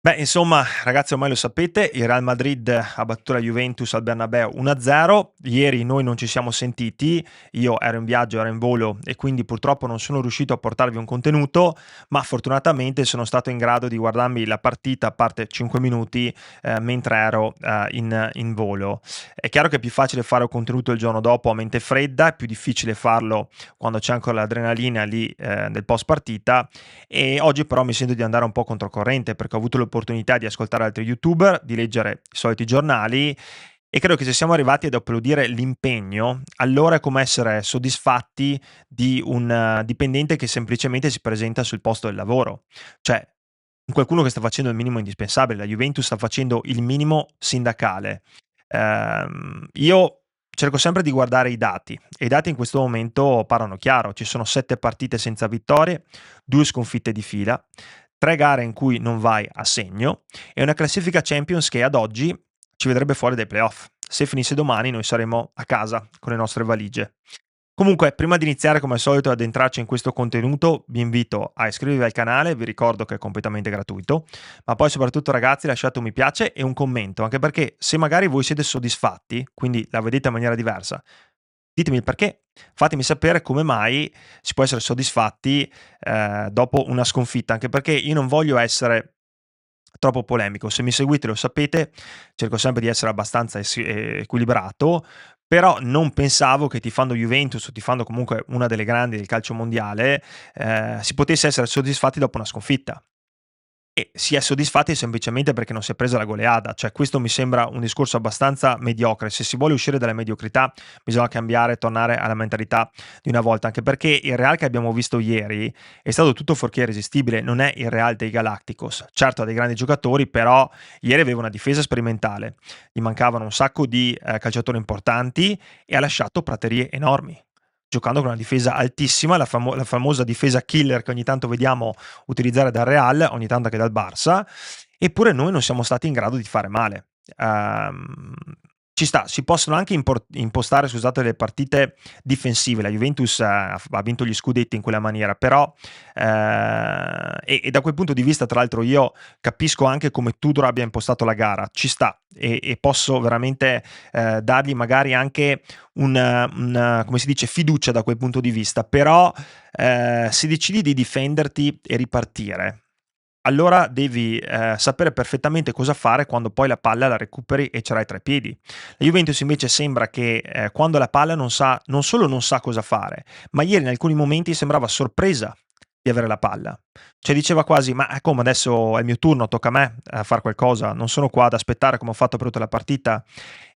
Beh, insomma, ragazzi, ormai lo sapete, il Real Madrid ha battuto la Juventus al Bernabeu 1-0. Ieri noi non ci siamo sentiti, io ero in viaggio, ero in volo e quindi purtroppo non sono riuscito a portarvi un contenuto, ma fortunatamente sono stato in grado di guardarmi la partita, a parte 5 minuti, mentre ero in volo. È chiaro che è più facile fare un contenuto il giorno dopo a mente fredda, è più difficile farlo quando c'è ancora l'adrenalina lì del post partita, e oggi però mi sento di andare un po' controcorrente perché ho avuto l'opportunità di ascoltare altri youtuber, di leggere i soliti giornali e credo che se siamo arrivati ad applaudire l'impegno, allora è come essere soddisfatti di un dipendente che semplicemente si presenta sul posto del lavoro. Cioè, qualcuno che sta facendo il minimo indispensabile, la Juventus sta facendo il minimo sindacale. Io cerco sempre di guardare i dati e i dati in questo momento parlano chiaro. Ci sono 7 partite senza vittorie, 2 sconfitte di fila, 3 gare in cui non vai a segno e una classifica Champions che ad oggi ci vedrebbe fuori dai playoff. Se finisse domani noi saremo a casa con le nostre valigie. Comunque, prima di iniziare come al solito ad entrarci in questo contenuto, vi invito a iscrivervi al canale, vi ricordo che è completamente gratuito, ma poi soprattutto ragazzi lasciate un mi piace e un commento, anche perché se magari voi siete soddisfatti, quindi la vedete in maniera diversa, ditemi il perché, fatemi sapere come mai si può essere soddisfatti dopo una sconfitta, anche perché io non voglio essere troppo polemico. Se mi seguite lo sapete, cerco sempre di essere abbastanza equilibrato, però non pensavo che tifando Juventus o tifando comunque una delle grandi del calcio mondiale, si potesse essere soddisfatti dopo una sconfitta. E si è soddisfatti semplicemente perché non si è presa la goleada, cioè questo mi sembra un discorso abbastanza mediocre. Se si vuole uscire dalla mediocrità bisogna cambiare e tornare alla mentalità di una volta, anche perché il Real che abbiamo visto ieri è stato tutto fuorché irresistibile, non è il Real dei Galacticos. Certo ha dei grandi giocatori, però ieri aveva una difesa sperimentale, gli mancavano un sacco di calciatori importanti e ha lasciato praterie enormi, giocando con una difesa altissima, la famosa difesa killer che ogni tanto vediamo utilizzare dal Real, ogni tanto anche dal Barça, eppure noi non siamo stati in grado di fare male. Ehm, Ci sta, si possono anche impostare, scusate, le partite difensive. La Juventus ha vinto gli scudetti in quella maniera, però e da quel punto di vista, tra l'altro, io capisco anche come Tudor abbia impostato la gara, ci sta e posso veramente dargli magari anche come si dice, fiducia da quel punto di vista, però se decidi di difenderti e ripartire, allora devi sapere perfettamente cosa fare quando poi la palla la recuperi e ce l'hai tra i piedi. La Juventus invece sembra che quando la palla non solo non sa cosa fare, ma ieri in alcuni momenti sembrava sorpresa di avere la palla. Cioè diceva quasi, ma come adesso è il mio turno, tocca a me a fare qualcosa, non sono qua ad aspettare come ho fatto per tutta la partita.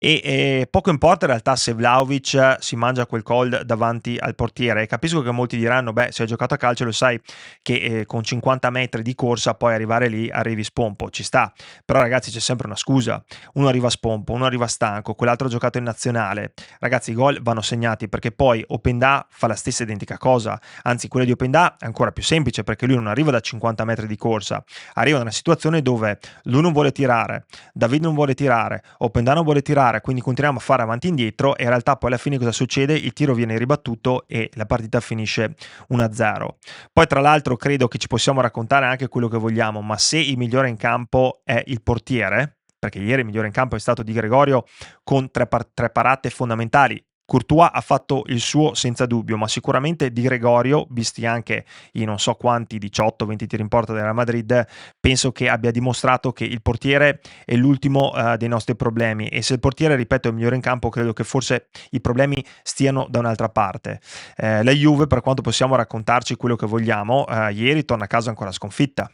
E poco importa in realtà se Vlahovic si mangia quel gol davanti al portiere. Capisco che molti diranno, beh, se hai giocato a calcio lo sai che con 50 metri di corsa poi arrivare lì arrivi spompo, ci sta. Però ragazzi c'è sempre una scusa, uno arriva spompo, uno arriva stanco, quell'altro ha giocato in nazionale. Ragazzi i gol vanno segnati perché poi Openda fa la stessa identica cosa, anzi quella di Openda è ancora più semplice perché lui non arriva da 50 metri di corsa, arriva da una situazione dove lui non vuole tirare, David non vuole tirare, Openda non vuole tirare, quindi continuiamo a fare avanti e indietro e in realtà poi alla fine cosa succede? Il tiro viene ribattuto e la partita finisce 1-0. Poi tra l'altro credo che ci possiamo raccontare anche quello che vogliamo, ma se il migliore in campo è il portiere, perché ieri il migliore in campo è stato Di Gregorio con tre parate fondamentali. Courtois ha fatto il suo senza dubbio, ma sicuramente Di Gregorio, visti anche i non so quanti 18-20 tiri in porta del Real Madrid, penso che abbia dimostrato che il portiere è l'ultimo dei nostri problemi e se il portiere, ripeto, è il migliore in campo, credo che forse i problemi stiano da un'altra parte. La Juve, per quanto possiamo raccontarci quello che vogliamo, ieri torna a casa ancora sconfitta.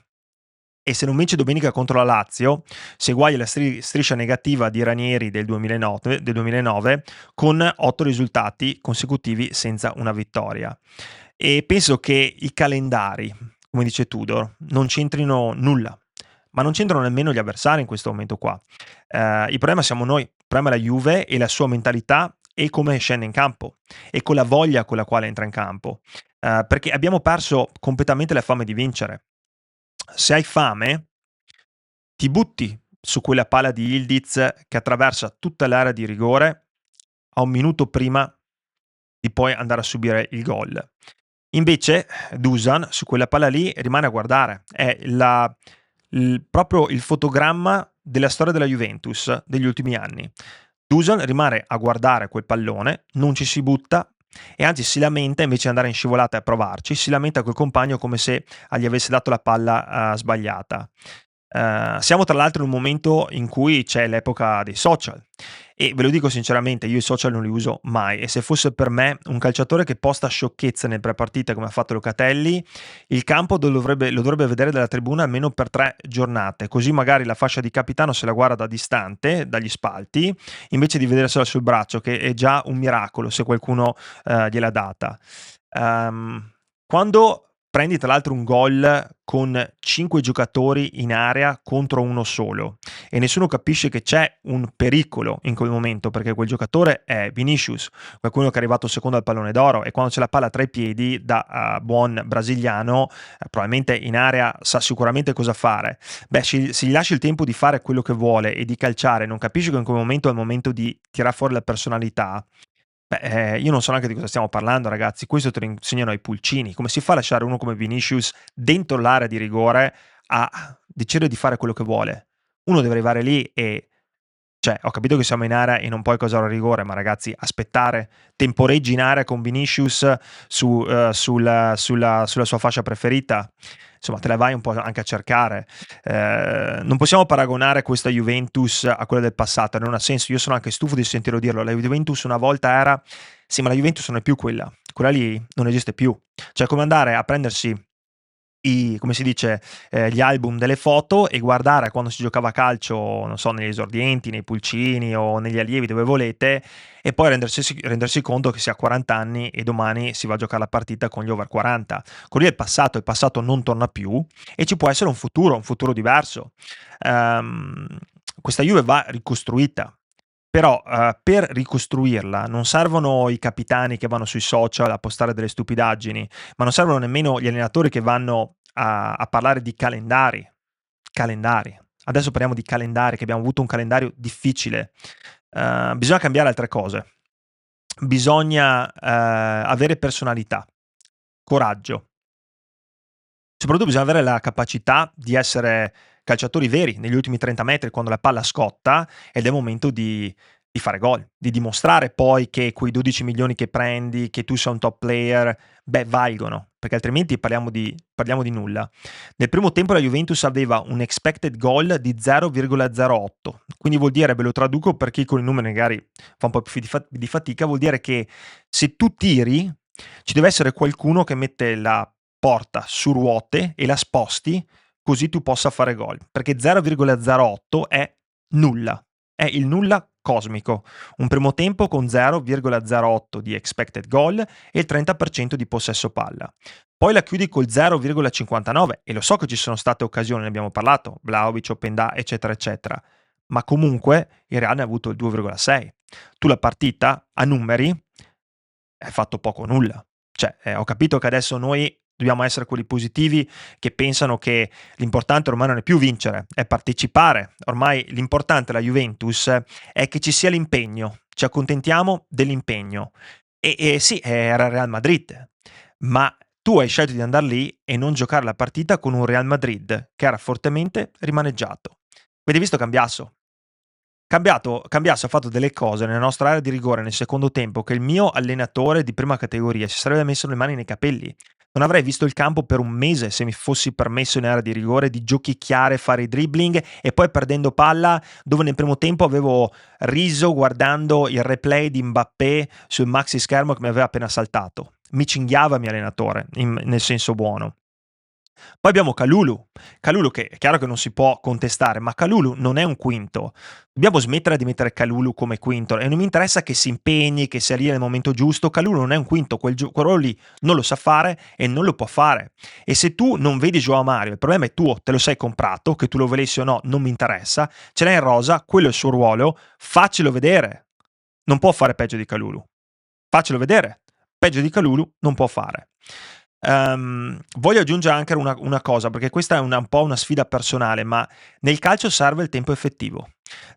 E se non vince domenica contro la Lazio, si eguaglia la striscia negativa di Ranieri del 2009 con 8 risultati consecutivi senza una vittoria. E penso che i calendari, come dice Tudor, non c'entrino nulla, ma non c'entrano nemmeno gli avversari in questo momento qua. Il problema siamo noi, il problema è la Juve e la sua mentalità e come scende in campo e con la voglia con la quale entra in campo. Perché abbiamo perso completamente la fame di vincere. Se hai fame, ti butti su quella palla di Yildiz che attraversa tutta l'area di rigore a un minuto prima di poi andare a subire il gol. Invece Dusan su quella palla lì rimane a guardare, è proprio il fotogramma della storia della Juventus degli ultimi anni. Dusan rimane a guardare quel pallone, non ci si butta e anzi si lamenta, invece di andare in scivolata e provarci, si lamenta col compagno come se gli avesse dato la palla sbagliata. Siamo tra l'altro in un momento in cui c'è l'epoca dei social e ve lo dico sinceramente, io i social non li uso mai e se fosse per me un calciatore che posta sciocchezze nel prepartita come ha fatto Locatelli, il campo lo dovrebbe vedere dalla tribuna almeno per 3 giornate, così magari la fascia di capitano se la guarda da distante, dagli spalti, invece di vedersela sul braccio, che è già un miracolo se qualcuno gliel'ha data. Quando prendi tra l'altro un gol con 5 giocatori in area contro uno solo e nessuno capisce che c'è un pericolo in quel momento perché quel giocatore è Vinicius, qualcuno che è arrivato secondo al pallone d'oro e quando c'è la palla tra i piedi da buon brasiliano probabilmente in area sa sicuramente cosa fare. Beh, se gli lasci il tempo di fare quello che vuole e di calciare, non capisci che in quel momento è il momento di tirar fuori la personalità. Beh, io non so neanche di cosa stiamo parlando, ragazzi. Questo te lo insegnano ai pulcini. Come si fa a lasciare uno come Vinicius dentro l'area di rigore a decidere di fare quello che vuole? Uno deve arrivare lì e cioè, ho capito che siamo in area e non puoi causare un rigore, ma ragazzi, aspettare temporeggi in area con Vinicius sulla sua fascia preferita, insomma, te la vai un po' anche a cercare. Non possiamo paragonare questa Juventus a quella del passato, non ha senso. Io sono anche stufo di sentirlo dirlo. La Juventus una volta era, sì, ma la Juventus non è più quella lì non esiste più. Cioè, come andare a prendersi come si dice, gli album delle foto e guardare quando si giocava a calcio, non so, negli esordienti, nei pulcini o negli allievi, dove volete, e poi rendersi conto che si ha 40 anni e domani si va a giocare la partita con gli over 40. Quello lì è il passato non torna più e ci può essere un futuro diverso. Questa Juve va ricostruita. Però per ricostruirla non servono i capitani che vanno sui social a postare delle stupidaggini, ma non servono nemmeno gli allenatori che vanno a parlare di calendari. Calendari. Adesso parliamo di calendari, che abbiamo avuto un calendario difficile. Bisogna cambiare altre cose. Bisogna avere personalità, coraggio. Soprattutto bisogna avere la capacità di essere calciatori veri negli ultimi 30 metri quando la palla scotta ed è il momento di fare gol, di dimostrare poi che quei 12 milioni che prendi, che tu sei un top player, beh, valgono, perché altrimenti parliamo di nulla. Nel primo tempo la Juventus aveva un expected goal di 0,08, quindi vuol dire, ve lo traduco per chi con i numeri magari fa un po' più di fatica, vuol dire che se tu tiri ci deve essere qualcuno che mette la porta su ruote e la sposti così tu possa fare gol, perché 0,08 è nulla, è il nulla cosmico. Un primo tempo con 0,08 di expected goal e il 30% di possesso palla. Poi la chiudi col 0,59 e lo so che ci sono state occasioni, ne abbiamo parlato, Vlahovic, Openda, eccetera, eccetera, ma comunque il Real ne ha avuto il 2,6. Tu la partita a numeri hai fatto poco o nulla. Cioè, ho capito che adesso noi dobbiamo essere quelli positivi che pensano che l'importante ormai non è più vincere, è partecipare. Ormai l'importante la Juventus è che ci sia l'impegno, ci accontentiamo dell'impegno. E sì, era il Real Madrid, ma tu hai scelto di andare lì e non giocare la partita con un Real Madrid che era fortemente rimaneggiato. Avete visto Cambiasso? Cambiasso ha fatto delle cose nella nostra area di rigore nel secondo tempo che il mio allenatore di prima categoria si sarebbe messo le mani nei capelli. Non avrei visto il campo per un mese se mi fossi permesso in area di rigore di giochicchiare, fare i dribbling e poi perdendo palla, dove nel primo tempo avevo riso guardando il replay di Mbappé sul maxi schermo che mi aveva appena saltato. Mi cinghiava il mio allenatore, nel senso buono. Poi abbiamo Kalulu che è chiaro che non si può contestare, ma Kalulu non è un quinto. Dobbiamo smettere di mettere Kalulu come quinto e non mi interessa che si impegni, che sia lì nel momento giusto. Kalulu non è un quinto, quel ruolo lì non lo sa fare e non lo può fare. E se tu non vedi Joao Mario, il problema è tuo, te lo sei comprato, che tu lo volessi o no, non mi interessa. Ce l'hai in rosa, quello è il suo ruolo, faccelo vedere. Non può fare peggio di Kalulu. Faccelo vedere. Peggio di Kalulu non può fare. Voglio aggiungere anche una cosa, perché questa è un po' una sfida personale, ma nel calcio serve il tempo effettivo.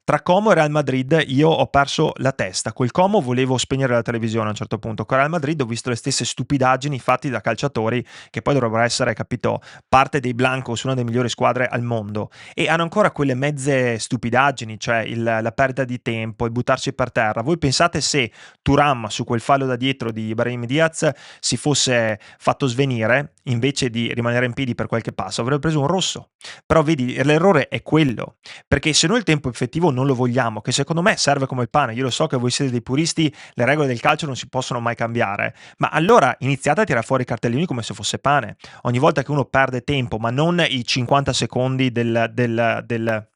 Tra Como e Real Madrid io ho perso la testa. Col Como volevo spegnere la televisione a un certo punto. Con Real Madrid ho visto le stesse stupidaggini fatti da calciatori che poi dovrebbero essere, capito, parte dei Blancos, una delle migliori squadre al mondo. E hanno ancora quelle mezze stupidaggini, cioè la perdita di tempo, il buttarsi per terra. Voi pensate se Thuram su quel fallo da dietro di Brahim Diaz si fosse fatto svenire, invece di rimanere in piedi per qualche passo, avrebbe preso un rosso. Però vedi, l'errore è quello. Perché se noi il tempo effettivo non lo vogliamo, che secondo me serve come il pane, io lo so che voi siete dei puristi, le regole del calcio non si possono mai cambiare, ma allora iniziate a tirare fuori i cartellini come se fosse pane. Ogni volta che uno perde tempo, ma non i 50 secondi del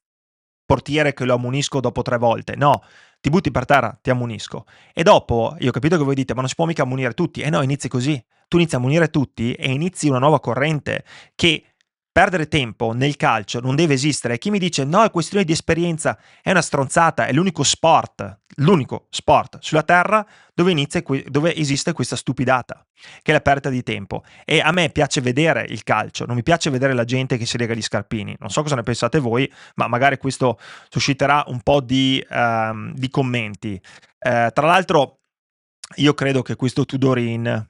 portiere che lo ammonisco dopo 3 volte, no, ti butti per terra, ti ammonisco. E dopo, io ho capito che voi dite, ma non si può mica ammonire tutti. No, inizi così. Tu inizi a ammonire tutti e inizi una nuova corrente che perdere tempo nel calcio non deve esistere. Chi mi dice no, è questione di esperienza, è una stronzata, è l'unico sport sulla terra dove esiste questa stupidata, che è la perdita di tempo. E a me piace vedere il calcio, non mi piace vedere la gente che si lega gli scarpini. Non so cosa ne pensate voi, ma magari questo susciterà un po' di commenti. Tra l'altro, io credo che questo Tudor in,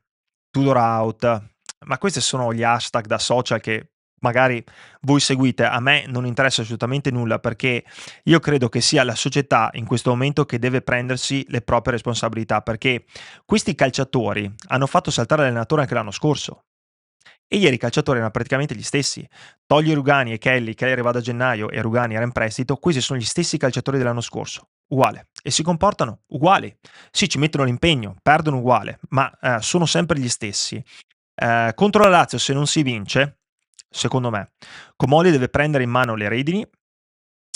Tudor out, ma questi sono gli hashtag da social che magari voi seguite, a me non interessa assolutamente nulla perché io credo che sia la società in questo momento che deve prendersi le proprie responsabilità, perché questi calciatori hanno fatto saltare l'allenatore anche l'anno scorso e ieri i calciatori erano praticamente gli stessi. Togli Rugani e Kelly è arrivato a gennaio e Rugani era in prestito, questi sono gli stessi calciatori dell'anno scorso, uguale, e si comportano uguali. Sì, ci mettono l'impegno, perdono uguale, ma sono sempre gli stessi. Contro la Lazio se non si vince, secondo me, Comoli deve prendere in mano le redini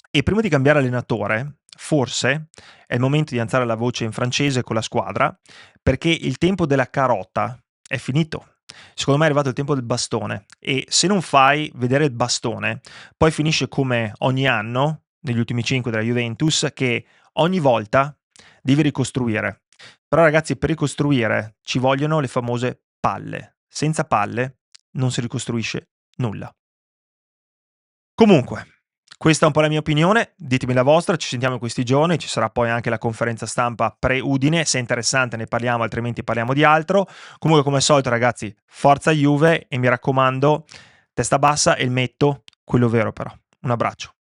e prima di cambiare allenatore, forse è il momento di alzare la voce in francese con la squadra, perché il tempo della carota è finito. Secondo me è arrivato il tempo del bastone e se non fai vedere il bastone, poi finisce come ogni anno, negli ultimi 5 della Juventus, che ogni volta devi ricostruire. Però ragazzi, per ricostruire ci vogliono le famose palle. Senza palle non si ricostruisce nulla. Comunque, questa è un po' la mia opinione, ditemi la vostra, ci sentiamo in questi giorni, ci sarà poi anche la conferenza stampa pre-Udine, se è interessante ne parliamo, altrimenti parliamo di altro. Comunque come al solito ragazzi, forza Juve e mi raccomando, testa bassa e il metto, quello vero però. Un abbraccio.